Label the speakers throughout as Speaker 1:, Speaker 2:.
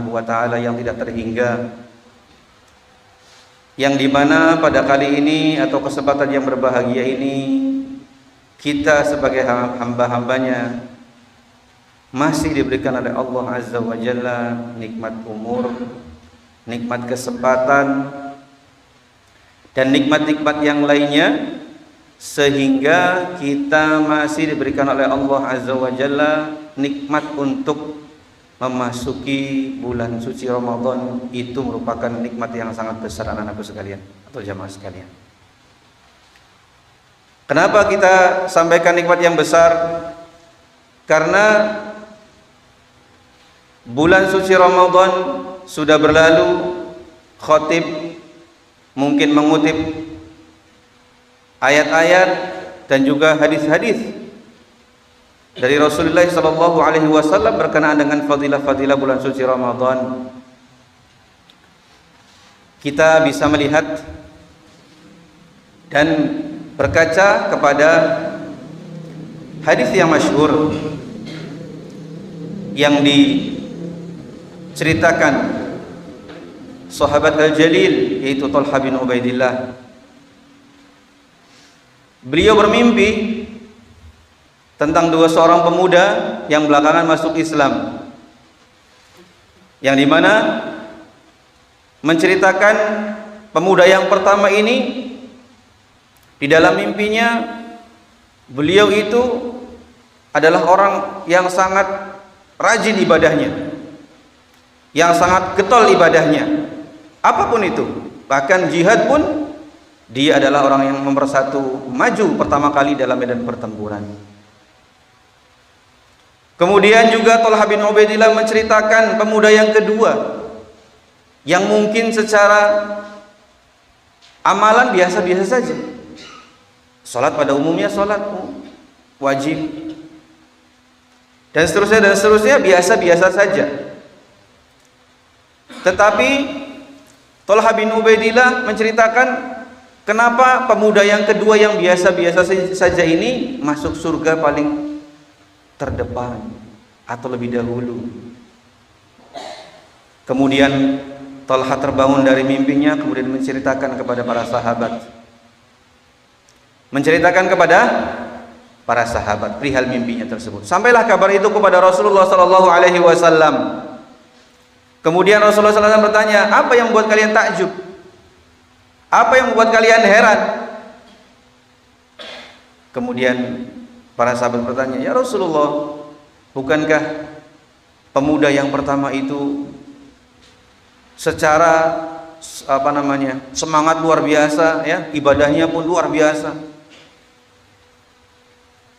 Speaker 1: Subhanahu wa taala yang tidak terhingga, yang dimana pada kali ini atau kesempatan yang berbahagia ini kita sebagai hamba-hambanya masih diberikan oleh Allah Azza wa Jalla nikmat umur, nikmat kesempatan, dan nikmat-nikmat yang lainnya, sehingga kita masih diberikan oleh Allah Azza wa Jalla nikmat untuk memasuki bulan suci Ramadan. Itu merupakan nikmat yang sangat besar anak-anakku sekalian atau jamaah sekalian. Kenapa kita sampaikan nikmat yang besar? Karena bulan suci Ramadan sudah berlalu, khatib mungkin mengutip ayat-ayat dan juga hadis-hadis dari Rasulullah SAW berkenaan dengan fadilah-fadilah bulan suci Ramadan. Kita bisa melihat dan berkaca kepada hadis yang masyhur yang diceritakan sahabat al-jalil, yaitu Talha bin Ubaidillah. Beliau bermimpi tentang dua seorang pemuda yang belakangan masuk Islam, yang dimana menceritakan pemuda yang pertama ini, di dalam mimpinya beliau itu adalah orang yang sangat rajin ibadahnya, yang sangat getol ibadahnya, apapun itu, bahkan jihad pun dia adalah orang yang nomor satu, maju pertama kali dalam medan pertempuran. Kemudian juga Talha bin Ubaidillah menceritakan pemuda yang kedua yang mungkin secara amalan biasa-biasa saja, salat pada umumnya salat wajib dan seterusnya biasa-biasa saja. Tetapi Talha bin Ubaidillah menceritakan kenapa pemuda yang kedua yang biasa-biasa saja ini masuk surga paling terdepan atau lebih dahulu. Kemudian Talha terbangun dari mimpinya, kemudian menceritakan kepada para sahabat, perihal mimpinya tersebut. Sampailah kabar itu kepada Rasulullah SAW. Kemudian Rasulullah SAW bertanya, apa yang membuat kalian takjub? Apa yang membuat kalian heran? Kemudian para sahabat bertanya, ya Rasulullah, bukankah pemuda yang pertama itu secara semangat luar biasa, ya, ibadahnya pun luar biasa.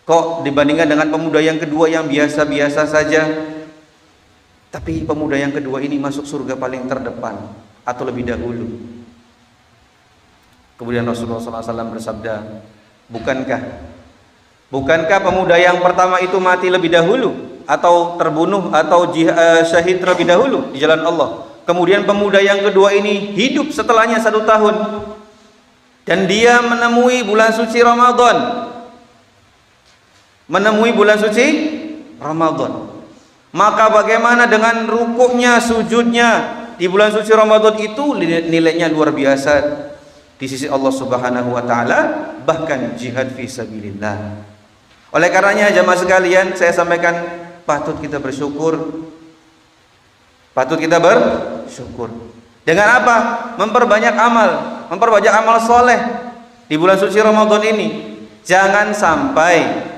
Speaker 1: Kok dibandingkan dengan pemuda yang kedua yang biasa-biasa saja, tapi pemuda yang kedua ini masuk surga paling terdepan atau lebih dahulu? Kemudian Rasulullah SAW bersabda, bukankah pemuda yang pertama itu mati lebih dahulu atau terbunuh atau syahid terlebih dahulu di jalan Allah? Kemudian pemuda yang kedua ini hidup setelahnya 1 tahun dan dia menemui bulan suci Ramadan. Maka bagaimana dengan rukuknya, sujudnya di bulan suci Ramadan itu? Nilainya luar biasa di sisi Allah Subhanahu wa taala, bahkan jihad fi sabilillah. Oleh karenanya jamaah sekalian, saya sampaikan patut kita bersyukur. Dengan apa? Memperbanyak amal soleh di bulan suci Ramadan ini. Jangan sampai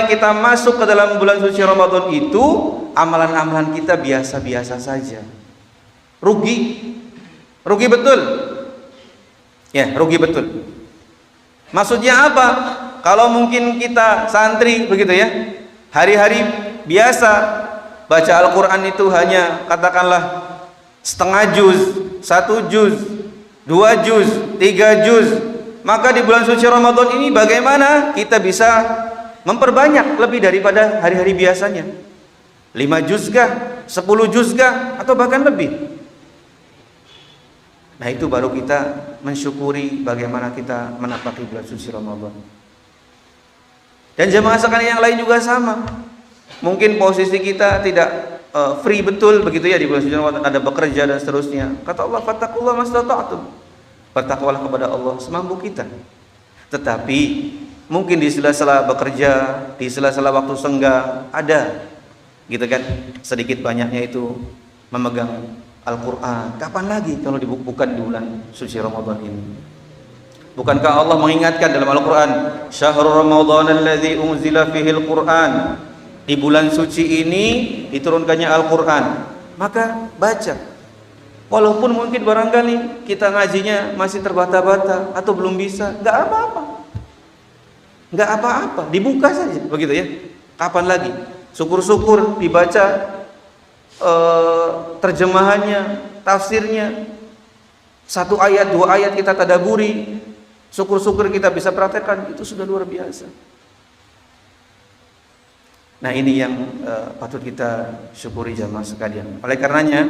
Speaker 1: kita masuk ke dalam bulan suci Ramadan itu amalan-amalan kita biasa-biasa saja. Rugi betul. Ya, rugi betul. Maksudnya apa? Kalau mungkin kita santri begitu ya, hari-hari biasa baca Al-Quran itu hanya katakanlah setengah juz, 1 juz, 2 juz, 3 juz, maka di bulan suci Ramadan ini bagaimana kita bisa memperbanyak lebih daripada hari-hari biasanya? 5 juz kah? 10 juz kah? Atau bahkan lebih? Nah, itu baru kita mensyukuri bagaimana kita menapaki bulan suci Ramadan. Dan jemaah sekalian yang lain juga sama. Mungkin posisi kita tidak free betul begitu ya di bulan suci Ramadan, ada bekerja dan seterusnya. Kata Allah, fattaqullaha mastata'tum. Bertakwalah kepada Allah semampu kita. Tetapi mungkin di sela-sela bekerja, di sela-sela waktu senggang ada gitu kan, sedikit banyaknya itu memegang Al-Qur'an. Kapan lagi kalau bukan di bulan suci Ramadan ini? Bukankah Allah mengingatkan dalam Al-Qur'an, "Syahrul Ramadhan alladzi unzila fihil Qur'an." Di bulan suci ini diturunkannya Al-Qur'an. Maka baca. Walaupun mungkin barangkali kita ngajinya masih terbata-bata atau belum bisa, enggak apa-apa. Enggak apa-apa, dibuka saja begitu ya. Kapan lagi? Syukur-syukur dibaca terjemahannya, tafsirnya. Satu ayat, dua ayat kita tadaburi. Syukur-syukur kita bisa praktekkan, itu sudah luar biasa. Nah, ini yang patut kita syukuri jamaah sekalian. Oleh karenanya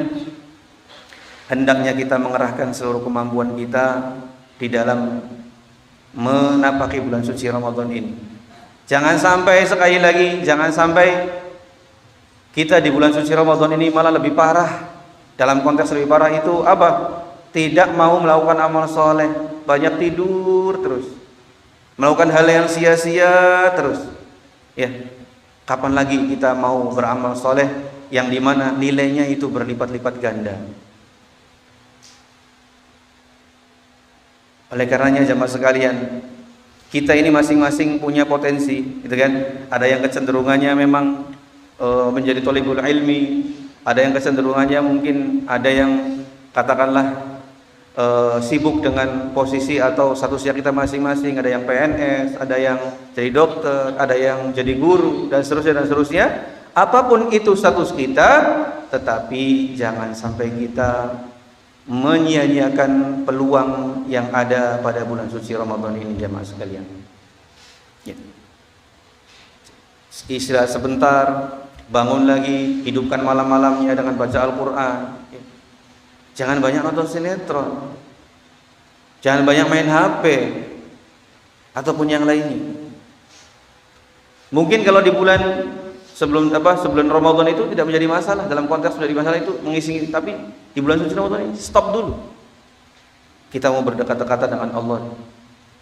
Speaker 1: hendaknya kita mengerahkan seluruh kemampuan kita di dalam menapaki bulan suci Ramadan ini. Jangan sampai, sekali lagi, jangan sampai kita di bulan suci Ramadan ini malah lebih parah. Dalam konteks lebih parah itu apa? Tidak mau melakukan amal soleh, banyak tidur terus, melakukan hal yang sia-sia terus. Ya, kapan lagi kita mau beramal soleh yang dimana nilainya itu berlipat-lipat ganda? Oleh karenanya jamaah sekalian, kita ini masing-masing punya potensi, gitu kan? Ada yang kecenderungannya memang menjadi thalibul ilmi, ada yang kecenderungannya mungkin ada yang katakanlah sibuk dengan posisi atau statusnya kita masing-masing, ada yang PNS, ada yang jadi dokter, ada yang jadi guru dan seterusnya dan seterusnya. Apapun itu status kita, tetapi jangan sampai kita menyia-nyiakan peluang yang ada pada bulan suci Ramadan ini jamaah sekalian. Ya. Istirahat sebentar, bangun lagi, hidupkan malam-malamnya dengan baca Al-Quran. Ya. Jangan banyak nonton sinetron, jangan banyak main HP ataupun yang lainnya. Mungkin kalau di bulan sebelum Ramadan itu tidak menjadi masalah, dalam konteks menjadi masalah itu mengisi, tapi di bulan suci Ramadan ini stop dulu. Kita mau berdekat-dekatan dengan Allah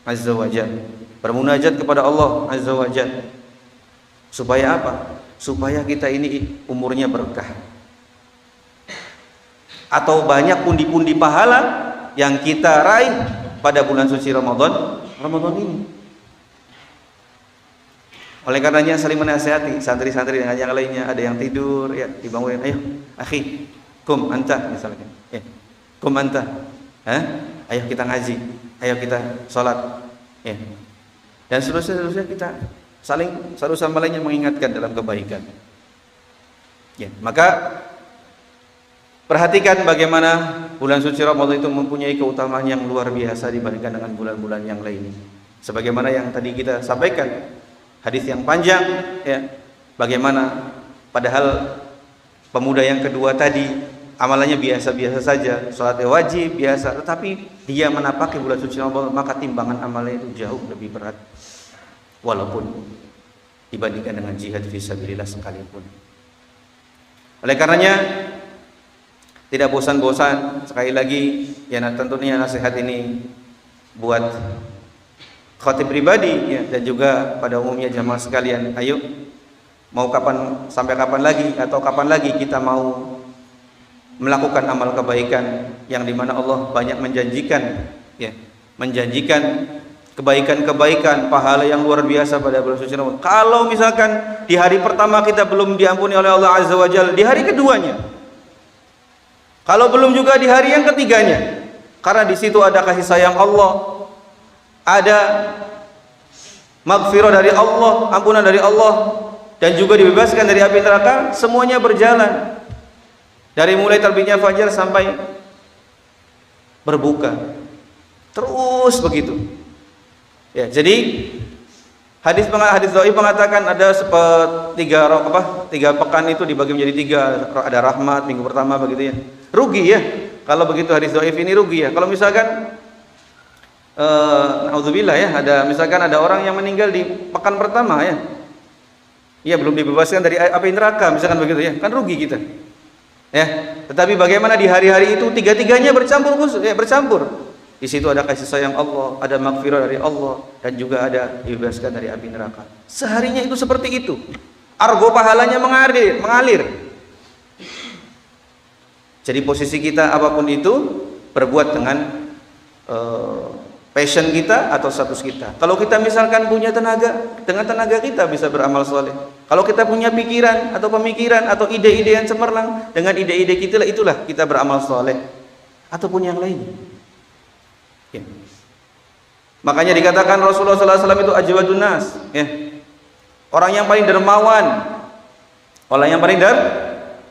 Speaker 1: Azza wa Jalla, bermunajat kepada Allah Azza wa Jalla. Supaya apa? Supaya kita ini umurnya berkah, atau banyak pundi-pundi pahala yang kita raih pada bulan suci Ramadan ini. Oleh karenanya saling menasihati santri-santri dengan yang lainnya. Ada yang tidur, ya dibangunin, ayo akhi, kum anta misalnya, ya, kum anta, ayo kita ngaji, ayo kita sholat, ya, dan seterusnya kita saling satu sama lainnya mengingatkan dalam kebaikan. Ya, maka perhatikan bagaimana bulan suci Ramadan itu mempunyai keutamaan yang luar biasa dibandingkan dengan bulan-bulan yang lainnya. Sebagaimana yang tadi kita sampaikan, hadis yang panjang, ya, bagaimana padahal pemuda yang kedua tadi amalannya biasa-biasa saja, sholatnya wajib biasa, tetapi dia menapaki bulan suci Ramadan, maka timbangan amalnya itu jauh lebih berat, walaupun dibandingkan dengan jihad fisabilillah sekalipun. Oleh karenanya tidak bosan-bosan, sekali lagi ya, tentunya nasihat ini buat khatib pribadi, ya, dan juga pada umumnya jamaah sekalian. Ayo, mau kapan, sampai kapan lagi, atau kapan lagi kita mau melakukan amal kebaikan yang dimana Allah banyak menjanjikan, ya, menjanjikan kebaikan-kebaikan, pahala yang luar biasa pada bulan suci Ramadan. Kalau misalkan di hari pertama kita belum diampuni oleh Allah Azza wa Jalla, di hari keduanya, kalau belum juga di hari yang ketiganya, karena di situ ada kasih sayang Allah, ada maghfirah dari Allah, ampunan dari Allah, dan juga dibebaskan dari api neraka. Semuanya berjalan dari mulai terbitnya fajar sampai berbuka, terus begitu. Ya, jadi hadis dhaif mengatakan ada tiga pekan itu dibagi menjadi tiga, ada rahmat minggu pertama begitu ya. Rugi ya kalau begitu, hadis dhaif ini rugi ya. Kalau misalkan naudzubillah ya, misalkan ada orang yang meninggal di pekan pertama ya, Ya, belum dibebaskan dari api neraka, misalkan begitu ya, kan rugi kita. Ya, tetapi bagaimana di hari-hari itu tiga-tiganya bercampur bercampur. Di situ ada kasih sayang Allah, ada maghfirah dari Allah, dan juga ada dibebaskan dari api neraka. Seharinya itu seperti itu. Argo pahalanya mengalir. Jadi posisi kita apapun itu, berbuat dengan passion kita atau status kita. Kalau kita misalkan punya tenaga, dengan tenaga kita bisa beramal soleh. Kalau kita punya pikiran atau pemikiran atau ide-ide yang cemerlang, dengan ide-ide kita itulah kita beramal soleh. Ataupun yang lain. Ya. Makanya dikatakan Rasulullah SAW itu ajwadun nas. Ya. Orang yang paling dermawan. Orang yang paling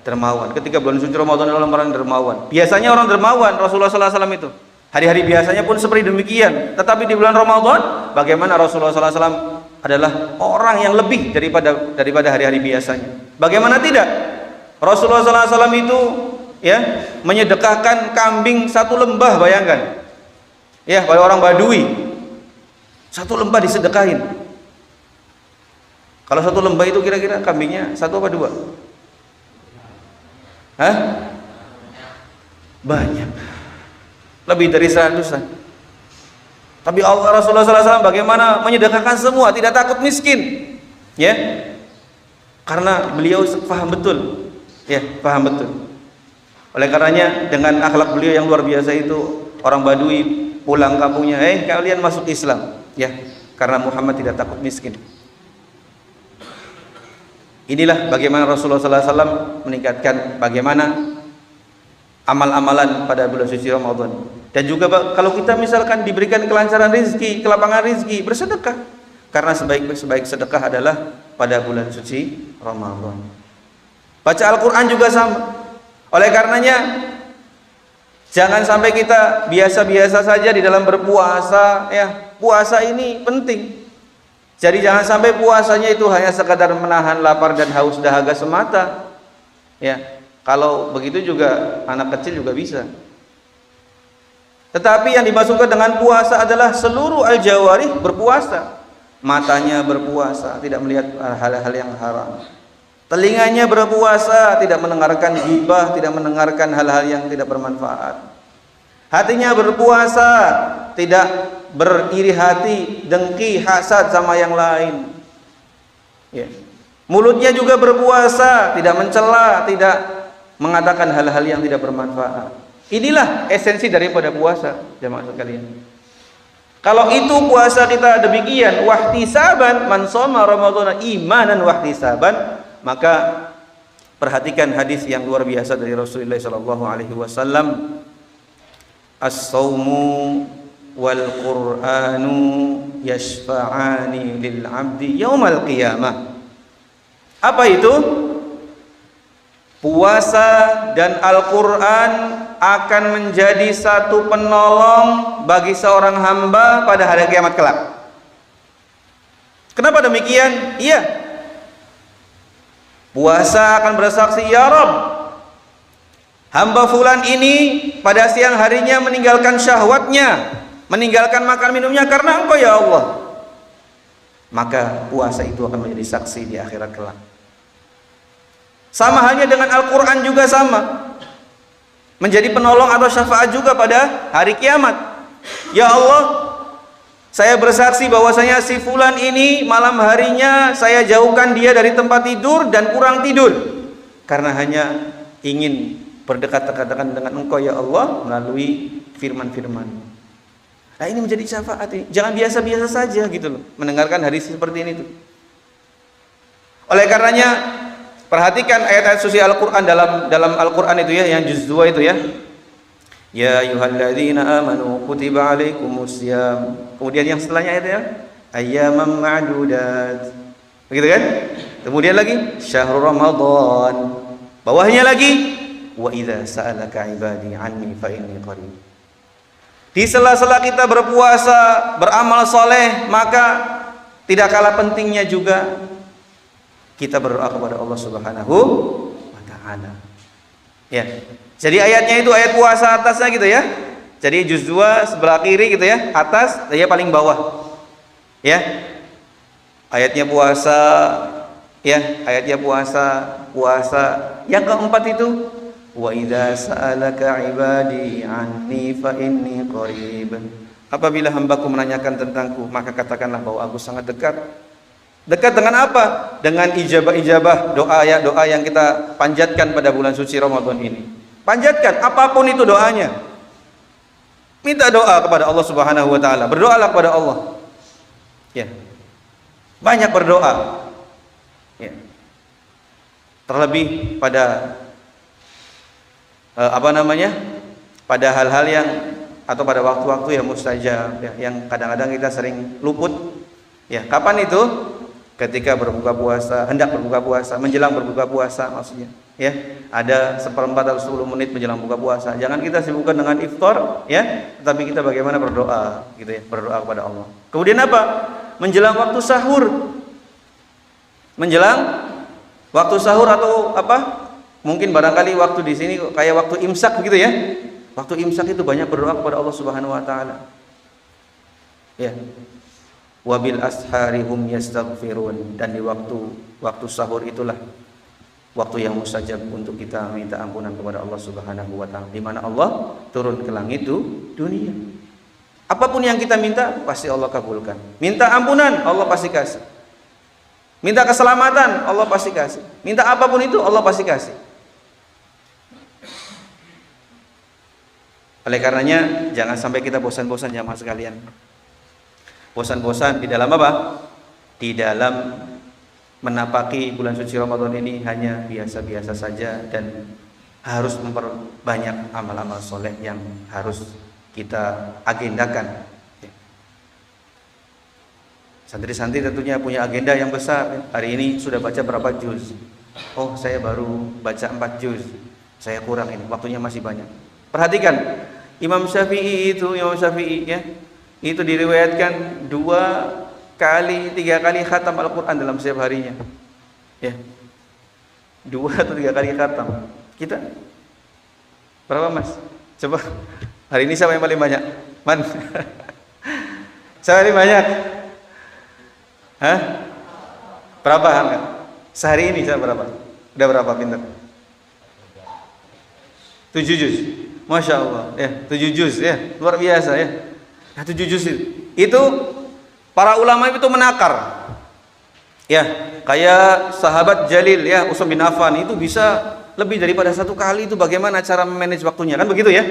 Speaker 1: dermawan. Ketika bulan suci Ramadan adalah orang dermawan. Biasanya orang dermawan Rasulullah SAW itu. Hari-hari biasanya pun seperti demikian. Tetapi di bulan Ramadan, bagaimana Rasulullah SAW adalah orang yang lebih daripada hari-hari biasanya. Bagaimana tidak? Rasulullah SAW itu ya menyedekahkan kambing satu lembah, bayangkan. Ya, pada orang Badui. Satu lembah disedekahin. Kalau satu lembah itu kira-kira kambingnya satu apa dua? Hah? Banyak. Lebih dari 100-an. Tapi Allah Rasulullah SAW bagaimana menyedekahkan semua, tidak takut miskin. Ya. Karena beliau paham betul. Ya, paham betul. Oleh karenanya dengan akhlak beliau yang luar biasa itu, orang Badui pulang kampungnya, kalian masuk Islam. Ya, karena Muhammad tidak takut miskin. Inilah bagaimana Rasulullah SAW meningkatkan bagaimana amal-amalan pada bulan suci Ramadan. Dan juga kalau kita misalkan diberikan kelancaran rezeki, kelapangan rezeki, bersedekah. Karena sebaik-sebaik sedekah adalah pada bulan suci Ramadan. Baca Al-Quran juga sama. Oleh karenanya jangan sampai kita biasa-biasa saja di dalam berpuasa. Ya, puasa ini penting. Jadi jangan sampai puasanya itu hanya sekadar menahan lapar dan haus dahaga semata. Ya, kalau begitu juga anak kecil juga bisa. Tetapi yang dimasukkan dengan puasa adalah seluruh al-jawarih berpuasa. Matanya berpuasa, tidak melihat hal-hal yang haram. Telinganya berpuasa, tidak mendengarkan ghibah, tidak mendengarkan hal-hal yang tidak bermanfaat. Hatinya berpuasa, tidak beriri hati, dengki, hasad sama yang lain. Ya. Mulutnya juga berpuasa, tidak mencela, tidak mengatakan hal-hal yang tidak bermanfaat. Inilah esensi daripada puasa, jemaah sekalian. Kalau itu puasa kita demikian, wahtisaban, man shoma ramadhana imanan wahtisaban, maka perhatikan hadis yang luar biasa dari Rasulullah sallallahu alaihi wasallam. As-saumu wal Qur'anu yashfa'ani lil 'abdi yaumal qiyamah. Apa itu? Puasa dan Al-Qur'an akan menjadi satu penolong bagi seorang hamba pada hari kiamat kelak. Kenapa demikian? Iya. Puasa akan bersaksi, ya Rabb, hamba fulan ini pada siang harinya meninggalkan syahwatnya, meninggalkan makan minumnya karena Engkau ya Allah. Maka puasa itu akan menjadi saksi di akhirat kelak. Sama halnya dengan Al-Quran juga sama, menjadi penolong atau syafaat juga pada hari kiamat. Ya Allah, saya bersaksi bahwasanya si fulan ini malam harinya saya jauhkan dia dari tempat tidur dan kurang tidur karena hanya ingin berdekat-dekatan dengan Engkau ya Allah melalui firman-firman. Nah, ini menjadi syafaat ini. Jangan biasa-biasa saja gitu loh mendengarkan hadis seperti ini tuh. Oleh karenanya perhatikan ayat-ayat suci Al-Qur'an dalam Al-Qur'an itu ya, yang juz 2 itu ya. Ya ayyuhalladzina amanu kutiba alaikumusiyam. Kemudian yang setelahnya ayatnya ayyaman ma'dudat. Begitu kan? Kemudian lagi syahrul ramadan. Bawahnya lagi wa idza sa'alaka ibadi anni fa inni qarib. Di sela-sela kita berpuasa, beramal soleh, maka tidak kalah pentingnya juga kita berdoa kepada Allah Subhanahu wa ta'ala. Ya. Jadi ayatnya itu ayat puasa atasnya gitu ya. Jadi juz 2 sebelah kiri gitu ya, atas, dia paling bawah. Ya. Ayatnya puasa Ya, ayatnya puasa. Yang keempat itu wa idza sa'alaka ibadi anni fa inni qarib. Apabila hambaku menanyakan tentangku, maka katakanlah bahwa aku sangat dekat. Dekat dengan apa? Dengan ijabah-ijabah doa yang kita panjatkan pada bulan suci Ramadan ini. Panjatkan apapun itu doanya. Minta doa kepada Allah Subhanahu wa taala. Berdoalah kepada Allah. Ya. Banyak berdoa. Ya. Terlebih pada pada hal-hal yang atau pada waktu-waktu yang mustajab ya, yang kadang-kadang kita sering luput. Ya, kapan itu? Ketika berbuka puasa, hendak berbuka puasa, menjelang berbuka puasa maksudnya. Ya, ada 1/4 atau 10 menit menjelang buka puasa. Jangan kita sibukkan dengan iftar, ya, tetapi kita bagaimana berdoa, gitu ya, berdoa kepada Allah. Kemudian apa? Menjelang waktu sahur. Menjelang waktu sahur atau apa? Mungkin barangkali waktu di sini kayak waktu imsak begitu ya. Waktu imsak itu banyak berdoa kepada Allah Subhanahu wa taala. Ya. Wabil ashari hum yastaghfirun, dan di waktu sahur itulah waktu yang mustajab untuk kita minta ampunan kepada Allah Subhanahu wa taala, di mana Allah turun ke langit dunia. Apapun yang kita minta pasti Allah kabulkan. Minta ampunan Allah pasti kasih. Minta keselamatan Allah pasti kasih. Minta apapun itu Allah pasti kasih. Oleh karenanya jangan sampai kita bosan-bosan jamaah sekalian. Bosan-bosan di dalam apa? Di dalam menapaki bulan suci Ramadan ini hanya biasa-biasa saja, dan harus memperbanyak amal-amal soleh yang harus kita agendakan. Santri-santri tentunya punya agenda yang besar. Hari ini sudah baca berapa juz? Oh, saya baru baca 4 juz. Saya kurang ini, waktunya masih banyak. Perhatikan, Imam Syafi'i ya, itu diriwayatkan 2 kali 3 kali khatam Al-Quran dalam setiap harinya. Ya, 2 atau 3 kali khatam. Kita berapa, Mas? Coba hari ini siapa yang paling banyak? Man? Siapa yang paling banyak? Hah? Berapa? Sehari ini saya berapa? Udah berapa pintar? 7 juz. Masya Allah ya, 7 juz ya, luar biasa ya. Nah, 7 juz itu para ulama itu menakar ya, kayak sahabat Jalil ya, Utsman bin Affan itu bisa lebih daripada 1 kali. Itu bagaimana cara memanage waktunya, kan begitu ya,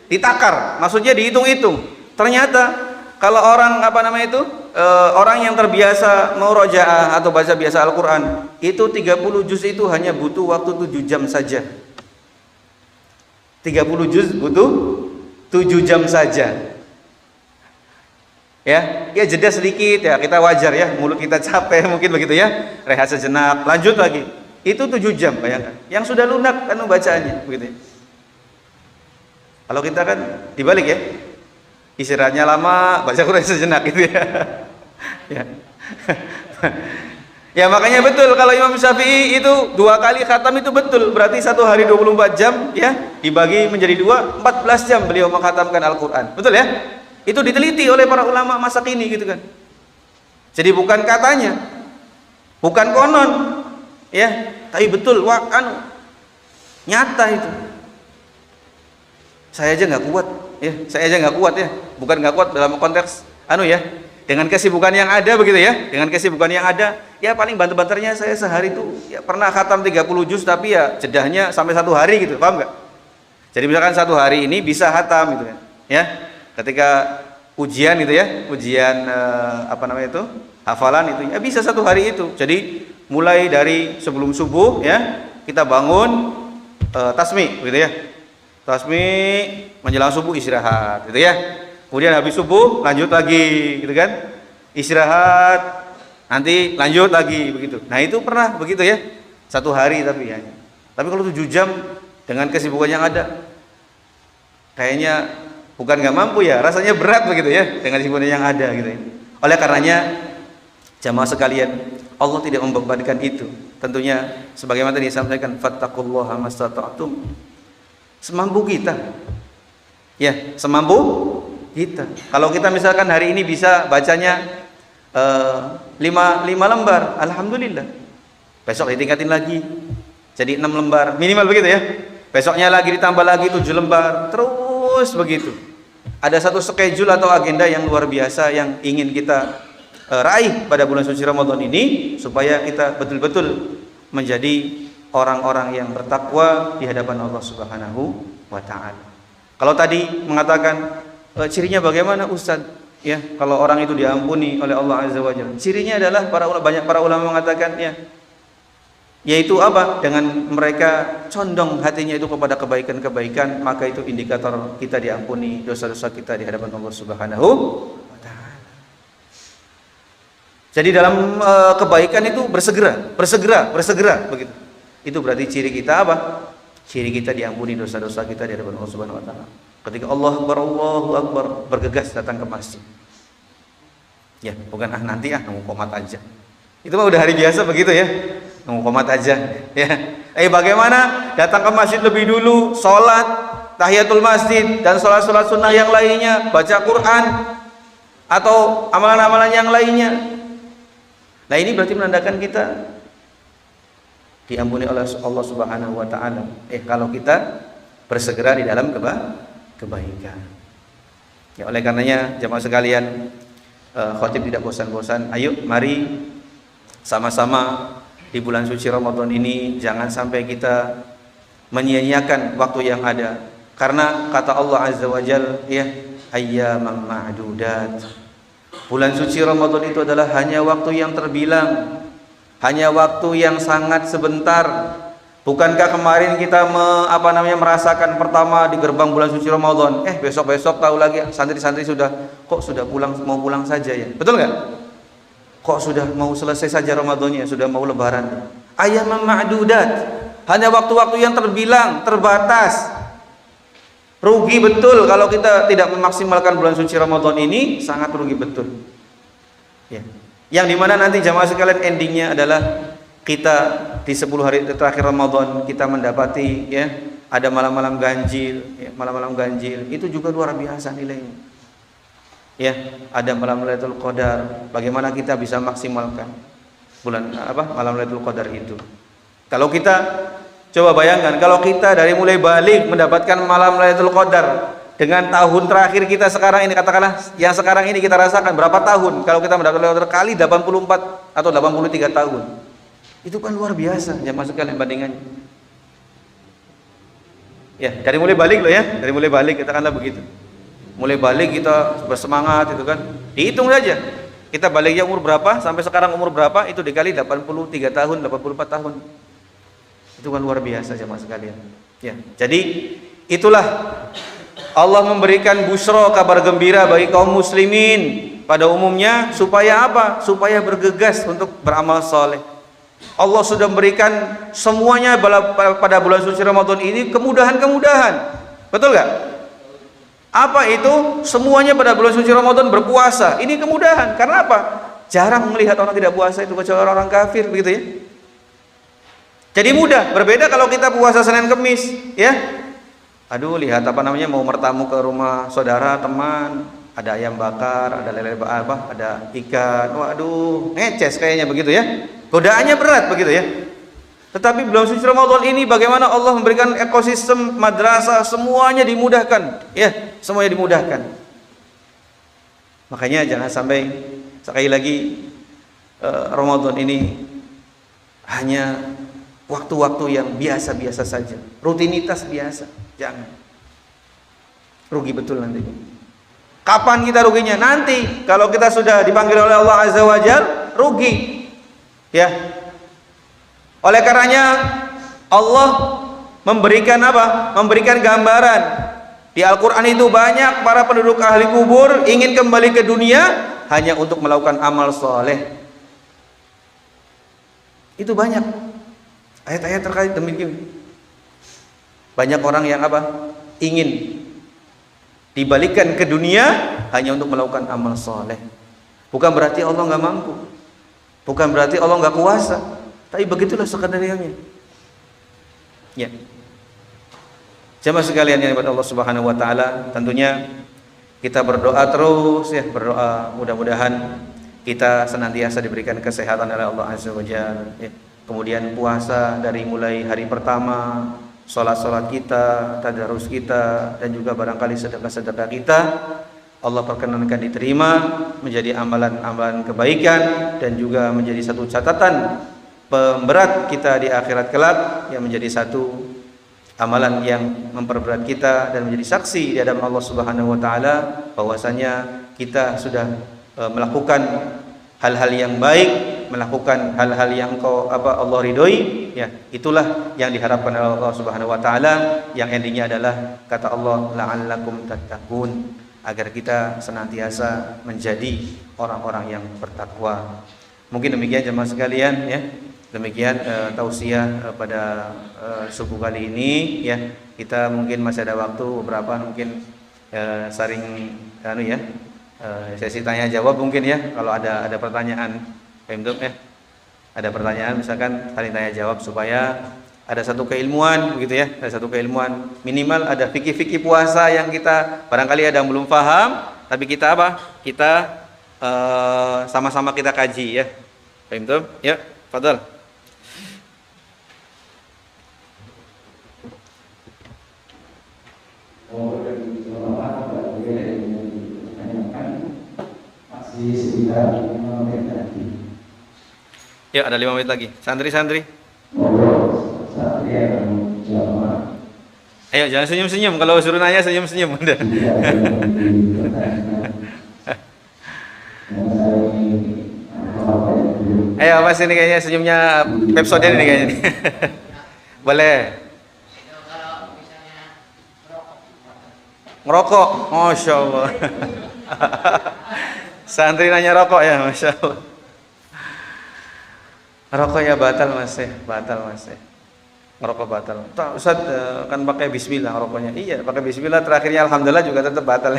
Speaker 1: ditakar, maksudnya dihitung-hitung. Ternyata kalau orang orang yang terbiasa murojaah atau baca biasa Al-Quran itu 30 juz itu hanya butuh waktu 7 jam saja. 30 juz butuh 7 jam saja. Ya jeda sedikit ya, kita wajar ya, mulut kita capek mungkin begitu ya, rehat sejenak, lanjut lagi. Itu 7 jam, bayangkan. Yang sudah lunak kan bacaannya begitu ya. Kalau kita kan dibalik ya, istirahatnya lama, baca Quran sejenak gitu ya. Ya. Ya makanya betul kalau Imam Syafi'i itu 2 kali khatam itu betul, berarti 1 hari 24 jam ya, dibagi menjadi 2, 14 jam beliau mengkhatamkan Al-Quran. Betul ya? Itu diteliti oleh para ulama masa kini gitu kan. Jadi bukan katanya, bukan konon ya, tapi betul nyata itu. Saya aja nggak kuat ya, bukan nggak kuat dalam konteks ya, dengan kesibukan yang ada begitu ya, dengan kesibukan yang ada ya, paling banter-banternya saya sehari itu ya pernah khatam 30 juz, tapi ya jedahnya sampai 1 hari gitu, paham nggak? Jadi misalkan 1 hari ini bisa khatam gitu kan ya, ketika ujian itu ya, ujian hafalan itu ya bisa 1 hari itu. Jadi mulai dari sebelum subuh ya, kita bangun tasmi gitu ya, tasmi menjelang subuh istirahat gitu ya, kemudian habis subuh lanjut lagi gitu kan, istirahat, nanti lanjut lagi begitu. Nah itu pernah begitu ya, 1 hari tapi ya. Tapi kalau 7 jam dengan kesibukan yang ada, kayaknya bukan nggak mampu ya, rasanya berat begitu ya dengan kesibukan yang ada gitu ya. Oleh karenanya jamaah sekalian, Allah tidak membebankan itu. Tentunya sebagaimana tadi disampaikan, fattaqullaha mastata'tum, semampu kita ya, semampu kita. Kalau kita misalkan hari ini bisa bacanya 5 lembar, alhamdulillah Besok ditingkatin lagi jadi 6 lembar minimal begitu ya. Besoknya lagi ditambah lagi 7 lembar, terus begitu. Ada satu schedule atau agenda yang luar biasa yang ingin kita raih pada bulan suci Ramadan ini, supaya kita betul-betul menjadi orang-orang yang bertakwa di hadapan Allah Subhanahu wa taala. Kalau tadi mengatakan cirinya bagaimana Ustaz? Ya, kalau orang itu diampuni oleh Allah Azza wa Jalla. Cirinya adalah banyak para ulama mengatakan ya, yaitu apa? Dengan mereka condong hatinya itu kepada kebaikan-kebaikan, maka itu indikator kita diampuni dosa-dosa kita di hadapan Allah Subhanahu wa taala. Jadi dalam kebaikan itu bersegera begitu. Itu berarti ciri kita apa? Ciri kita diampuni dosa-dosa kita di hadapan Allah Subhanahu wa taala. Ketika Allahu Akbar bergegas datang ke masjid. Ya, bukan nanti nunggu komat aja. Itu mah udah hari biasa begitu ya. Nunggu komat aja ya. Bagaimana datang ke masjid lebih dulu, sholat tahiyatul masjid dan sholat-sholat sunnah yang lainnya, baca Quran atau amalan-amalan yang lainnya. Nah, ini berarti menandakan kita diampuni oleh Allah Subhanahu wa taala. Kalau kita bersegera di dalam kebaikan. Ya, oleh karenanya jemaah sekalian, khotib tidak bosan-bosan, ayo mari sama-sama di bulan suci Ramadan ini jangan sampai kita menyia-nyiakan waktu yang ada. Karena kata Allah Azza wa Jalla, ya, ayyaman ma'dudat. Bulan suci Ramadan itu adalah hanya waktu yang terbilang, hanya waktu yang sangat sebentar. Bukankah kemarin kita merasakan pertama di gerbang bulan suci Ramadan, besok-besok tahu lagi santri-santri sudah mau pulang saja ya. Betul nggak? Kok sudah mau selesai saja Ramadannya, sudah mau lebaran. Ayyaman ma'dudat, hanya waktu-waktu yang terbilang, terbatas. Rugi betul kalau kita tidak memaksimalkan bulan suci Ramadan ini, sangat rugi betul. Ya. Yang dimana nanti jamaah sekalian endingnya adalah kita di 10 hari terakhir Ramadan kita mendapati ya ada malam-malam ganjil, malam-malam ganjil itu juga luar biasa nilainya. Ya, ada malam Lailatul Qadar. Bagaimana kita bisa maksimalkan malam Lailatul Qadar itu? Kalau kita coba bayangkan, kalau kita dari mulai balik mendapatkan malam Lailatul Qadar dengan tahun terakhir kita sekarang ini, katakanlah yang sekarang ini kita rasakan berapa tahun, kalau kita mendapatkan Lailatul Qadar kali 84 atau 83 tahun. Itu kan luar biasa jamaah sekalian bandingannya. Ya, dari mulai balik loh ya, dari mulai balik katakanlah begitu. Mulai balik kita bersemangat itu kan. Dihitung saja. Kita baliknya umur berapa sampai sekarang umur berapa, itu dikali 83 tahun, 84 tahun. Itu kan luar biasa jamaah sekalian. Ya, jadi itulah Allah memberikan busra, kabar gembira bagi kaum muslimin pada umumnya supaya apa? Supaya bergegas untuk beramal soleh. Allah sudah memberikan semuanya pada bulan suci Ramadan ini kemudahan-kemudahan. Betul gak? Apa itu? Semuanya pada bulan suci Ramadan berpuasa. Ini kemudahan. Karena apa? Jarang melihat orang tidak puasa itu kecuali orang kafir, begitu ya. Jadi mudah. Berbeda kalau kita puasa Senin Kemis, ya. Aduh, lihat mau bertamu ke rumah saudara, teman, ada ayam bakar, ada lele ada ikan. Waduh, ngeces kayaknya begitu ya. Godaannya berat begitu ya. Tetapi bulan suci Ramadan ini bagaimana Allah memberikan ekosistem madrasah, semuanya dimudahkan, ya, semuanya dimudahkan. Makanya jangan sampai sekali lagi Ramadan ini hanya waktu-waktu yang biasa-biasa saja, rutinitas biasa. Jangan. Rugi betul nanti. Kapan kita ruginya? Nanti kalau kita sudah dipanggil oleh Allah Azza wa Jalla, rugi. Ya. Oleh karenanya Allah memberikan apa? Memberikan gambaran. Di Al-Qur'an itu banyak para penduduk ahli kubur ingin kembali ke dunia hanya untuk melakukan amal soleh. Itu banyak ayat-ayat terkait demikian. Banyak orang yang apa? Ingin dibalikkan ke dunia hanya untuk melakukan amal soleh. Bukan berarti Allah nggak mampu, bukan berarti Allah nggak kuasa, tapi begitulah skenario-nya. Ya, jamaah sekalian yang dimuliakan Allah Subhanahu Wa Taala, tentunya kita berdoa terus ya, berdoa mudah-mudahan kita senantiasa diberikan kesehatan oleh Allah Azza wa Jalla. Ya. kemudian puasa dari mulai hari pertama, sholat kita, tadarus kita, dan juga barangkali sedekah-sedekah kita, Allah perkenankan diterima menjadi amalan-amalan kebaikan dan juga menjadi satu catatan pemberat kita di akhirat kelak, yang menjadi satu amalan yang memperberat kita dan menjadi saksi di hadapan Allah Subhanahu wa taala bahwasanya kita sudah melakukan hal-hal yang baik, melakukan hal-hal yang Allah ridhoi, ya, itulah yang diharapkan oleh Allah Subhanahu wa taala, yang endingnya adalah kata Allah la'allakum tattaqun, agar kita senantiasa menjadi orang-orang yang bertakwa. Mungkin demikian jemaah sekalian, ya. Demikian tausiah pada subuh kali ini, ya. Kita mungkin masih ada waktu beberapa, mungkin saring sesi tanya jawab mungkin, ya. Kalau ada pertanyaan, ya. Ada pertanyaan misalkan saling tanya jawab supaya ada satu keilmuan begitu, ya. Ada satu keilmuan, minimal ada fikih-fikih puasa yang kita barangkali ada yang belum paham, tapi kita Kita sama-sama kita kaji, ya. Paham tuh? Ya, fadhal.
Speaker 2: Masih sekitar 5 menit lagi.
Speaker 1: Ya, ada 5 menit lagi. Santri-santri. Ayo, jangan senyum-senyum. Kalau suruh nanya senyum-senyum. Udah. Ayo, apa sih ini kayaknya senyumnya Pepsodent ini kayaknya. Boleh. Ngerokok. Masya Allah. Santri nanya rokok, ya, Masya Allah. Rokoknya batal mas, batal mas. Ngerokok batal. Ustaz kan pakai bismillah rokoknya. Iya, pakai bismillah, terakhirnya alhamdulillah juga tetap batal.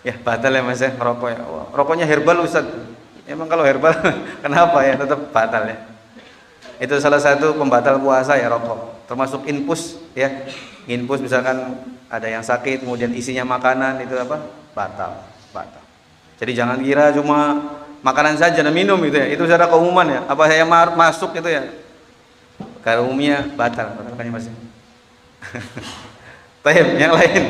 Speaker 1: Ya, batal ya mas, ngerokok ya. Rokoknya herbal Ustaz. Emang kalau herbal kenapa ya tetap batal, ya? Itu salah satu pembatal puasa, ya, rokok. Termasuk infus, ya. Infus misalkan ada yang sakit kemudian isinya makanan, itu batal. Jadi jangan kira cuma makanan saja dan minum gitu, ya. Itu secara keumuman, ya. Apa saya masuk itu, ya. Karena umumnya batal makanya masih. Taib yang lain.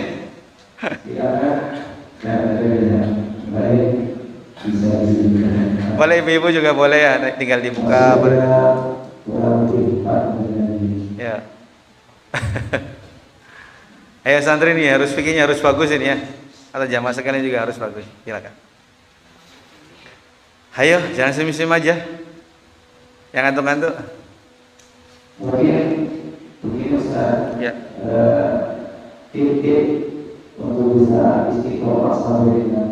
Speaker 1: Boleh ibu juga boleh, ya, tinggal dibuka. Boleh. Ya. Ayo santri nih, harus fikirnya harus bagus ini, ya. Atau jamaah sekalian juga harus bagus. Silakan. Ayo, jangan senyum-senyum aja. Yang ngantuk-ngantuk.
Speaker 2: Mungkin Ustaz,
Speaker 1: ya.
Speaker 2: Tip-tip untuk bisa istiqomah sampai dengan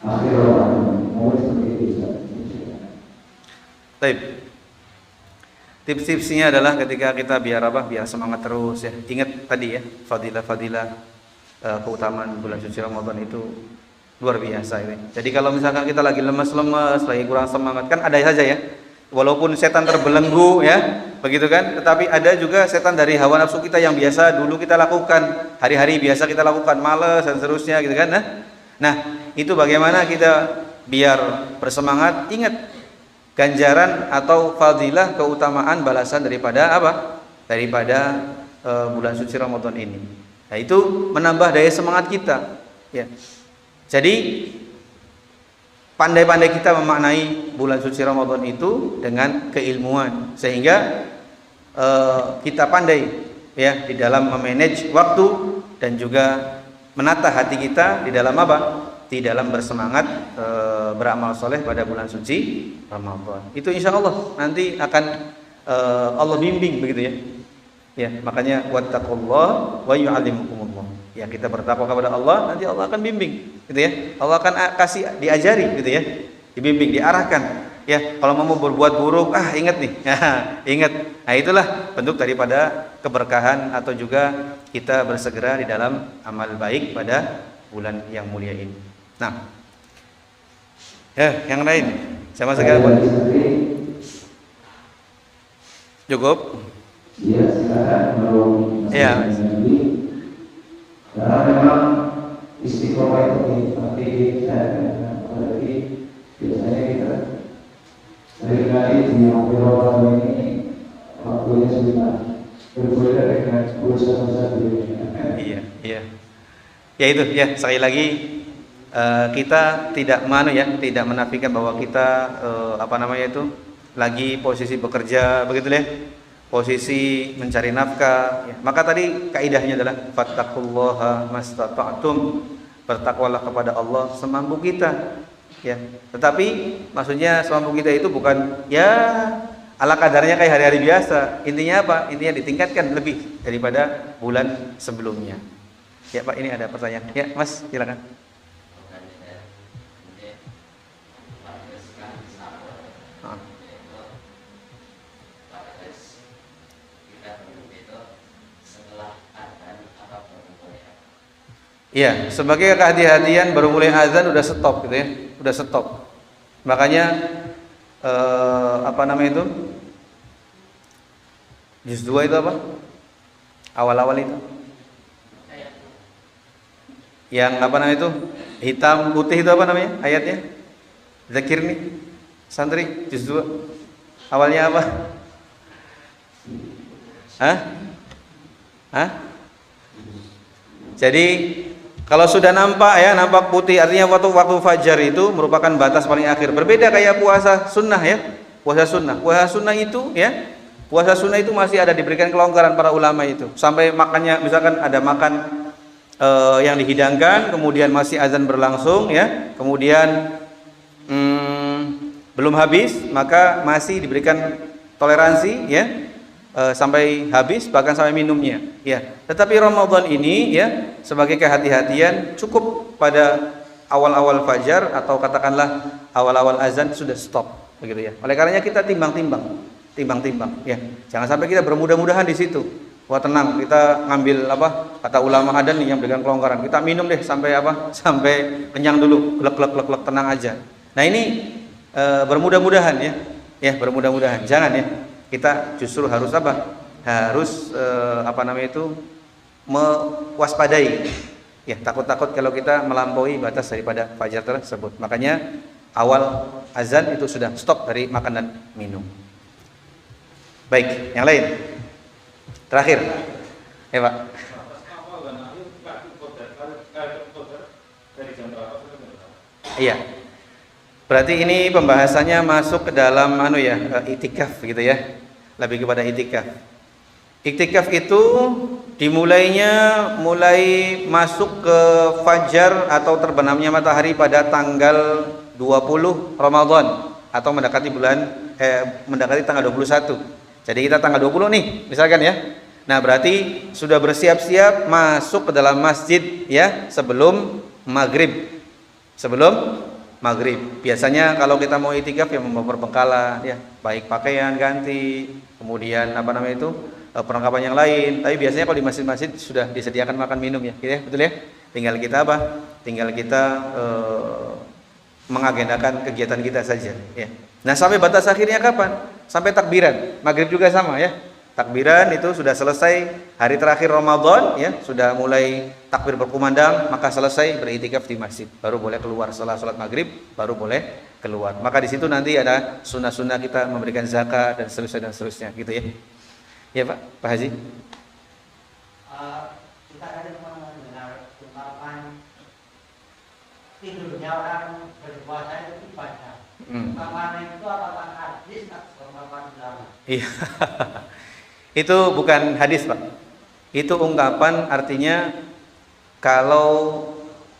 Speaker 2: akhir Ramadan. Mau seperti itu Ustaz.
Speaker 1: Baik. Tips-tipsnya adalah ketika kita biar semangat terus, ya. Ingat tadi, ya, fadilah-fadilah keutamaan bulan suci Ramadan itu luar biasa ini. Jadi kalau misalkan kita lagi lemes-lemes, lagi kurang semangat, kan ada saja, ya. Walaupun setan terbelenggu, ya, begitu kan, tetapi ada juga setan dari hawa nafsu kita yang biasa dulu kita lakukan, hari-hari biasa kita lakukan, malas dan seterusnya gitu kan. Nah, itu bagaimana kita biar bersemangat? Ingat ganjaran atau fadilah, keutamaan, balasan daripada daripada bulan suci Ramadan ini. Nah, itu menambah daya semangat kita, ya. Jadi pandai-pandai kita memaknai bulan suci Ramadan itu dengan keilmuan, sehingga kita pandai, ya, di dalam memanage waktu dan juga menata hati kita di dalam di dalam bersemangat beramal soleh pada bulan suci Ramadan. Itu insya Allah nanti akan Allah bimbing begitu, ya. Ya, makanya wattaqullah wa yu'allimukumullah. Ya, kita bertakwa kepada Allah, nanti Allah akan bimbing, gitu, ya. Allah akan kasih diajari, gitu, ya. Dibimbing, diarahkan. Ya, kalau mau berbuat buruk, ingat nih. Ingat. Nah, itulah bentuk daripada keberkahan atau juga kita bersegera di dalam amal baik pada bulan yang mulia ini. Nah, ya, yang lain sama sekali cukup.
Speaker 2: Ya, silakan.
Speaker 1: Ya.
Speaker 2: Karena memang istiqomah itu berarti biasanya kita tadi di akhir Ramadan ini waktunya sudah berbeda dengan usaha-usaha dulunya.
Speaker 1: Iya, iya. Ya itu ya, sekali lagi kita tidak tidak menafikan bahwa kita lagi posisi bekerja begitu ya. Posisi mencari nafkah ya. Maka tadi kaidahnya adalah fattaqullaha mastata'tum, bertakwalah kepada Allah semampu kita ya. Tetapi maksudnya semampu kita itu bukan ya ala kadarnya kayak hari-hari biasa. Intinya apa? Intinya ditingkatkan lebih daripada bulan sebelumnya. Ya Pak, ini ada pertanyaan. Ya Mas, silakan. Iya, sebagai kehati-hatian baru mulai azan udah stop gitu ya, udah stop. Makanya juz 2 itu apa? Awal-awal itu. Yang hitam putih itu apa namanya? Ayatnya? Zakir nih. Santri juz 2. Awalnya apa? Jadi kalau sudah nampak putih artinya waktu fajar itu merupakan batas paling akhir. Berbeda kayak puasa sunnah ya. Puasa sunnah itu masih ada diberikan kelonggaran para ulama itu. Sampai makannya misalkan ada makan yang dihidangkan, kemudian masih azan berlangsung ya. Kemudian belum habis, maka masih diberikan toleransi ya. Sampai habis bahkan sampai minumnya ya. Tetapi Ramadan ini ya sebagai kehati-hatian cukup pada awal-awal fajar atau katakanlah awal-awal azan sudah stop begitu ya. Oleh karenanya kita timbang-timbang ya. Jangan sampai kita bermudah-mudahan di situ. Wah tenang, kita ngambil kata ulama ada nih yang berikan kelonggaran. Kita minum deh sampai sampai kenyang dulu, glek tenang aja. Nah ini bermudah-mudahan ya. Ya bermudah-mudahan. Jangan ya. Kita justru harus harus mewaspadai ya, takut kalau kita melampaui batas daripada fajar tersebut. Makanya awal azan itu sudah stop dari makan dan minum. Baik, yang lain terakhir ya Pak. Iya. Berarti ini pembahasannya masuk ke dalam itikaf gitu ya. Lebih kepada itikaf. Iktikaf itu mulai masuk ke fajar atau terbenamnya matahari pada tanggal 20 Ramadan atau mendekati tanggal 21. Jadi kita tanggal 20 nih, misalkan ya. Nah, berarti sudah bersiap-siap masuk ke dalam masjid ya sebelum maghrib. Biasanya kalau kita mau itikaf ya membawa perbekalan ya, baik pakaian ganti, kemudian perlengkapan yang lain. Tapi biasanya kalau di masjid-masjid sudah disediakan makan minum ya, gitu ya, betul ya. Tinggal kita mengagendakan kegiatan kita saja ya. Nah, sampai batas akhirnya kapan? Sampai takbiran. Maghrib juga sama ya. Takbiran itu sudah selesai hari terakhir Ramadan ya, sudah mulai takbir berkumandang, maka selesai beritikaf di masjid. Baru boleh keluar setelah sholat maghrib, baru boleh keluar. Maka di situ nanti ada sunnah-sunnah kita memberikan zakat dan seterusnya gitu ya. Ya Pak Haji.
Speaker 3: Kita kadang mendengar ungkapan tidurnya orang berpuasa itu ibadah. Ungkapan itu apakah hadis atau ungkapan ulama?
Speaker 1: Iya. Itu bukan hadis Pak. Itu ungkapan artinya kalau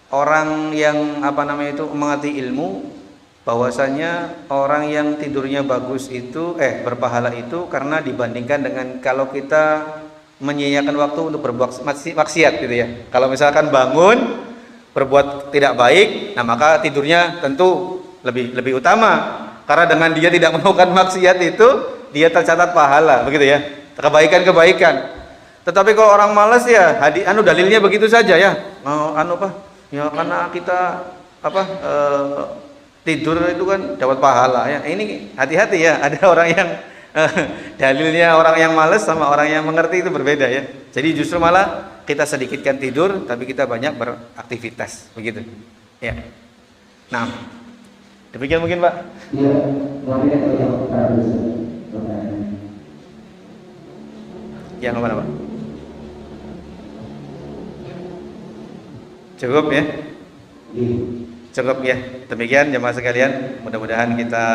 Speaker 1: orang yang mengerti ilmu bahwasanya orang yang tidurnya bagus itu berpahala itu karena dibandingkan dengan kalau kita menyia-nyiakan waktu untuk berbuat maksiat gitu ya. Kalau misalkan bangun berbuat tidak baik, nah maka tidurnya tentu lebih utama karena dengan dia tidak melakukan maksiat itu dia tercatat pahala begitu ya. Kebaikan. Tetapi kalau orang malas ya, dalilnya begitu saja ya. Ya karena kita tidur itu kan dapat pahala ya. Ini hati-hati ya, ada orang yang dalilnya orang yang malas sama orang yang mengerti itu berbeda ya. Jadi justru malah kita sedikitkan tidur tapi kita banyak beraktivitas begitu. Ya. Nah, Demikian mungkin Pak.
Speaker 2: Iya, mungkin itu yang harus pertanyaan.
Speaker 1: Yang mana Pak? Cukup ya?
Speaker 2: Iya.
Speaker 1: Cukup ya. Demikian jemaah sekalian, mudah-mudahan kita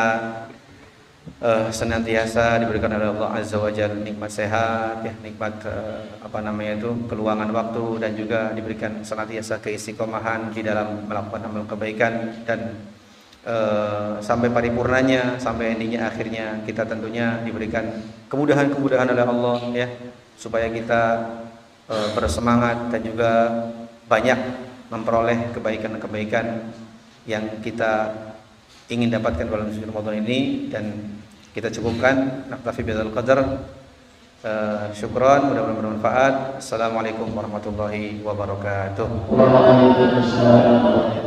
Speaker 1: senantiasa diberikan oleh Allah Azza wa Jalla nikmat sehat, ya, nikmat keluangan waktu, dan juga diberikan senantiasa keistiqomahan di dalam melakukan amal kebaikan, dan sampai paripurnanya, sampai endingnya, akhirnya kita tentunya diberikan kemudahan-kemudahan oleh Allah, ya, supaya kita bersemangat dan juga banyak memperoleh kebaikan-kebaikan yang kita ingin dapatkan dalam suci Ramadan ini. Dan kita cukupkan, naktafi bihadzal qadar. Syukran, mudah-mudahan bermanfaat. Assalamualaikum warahmatullahi wabarakatuh.
Speaker 2: Waalaikumsalam.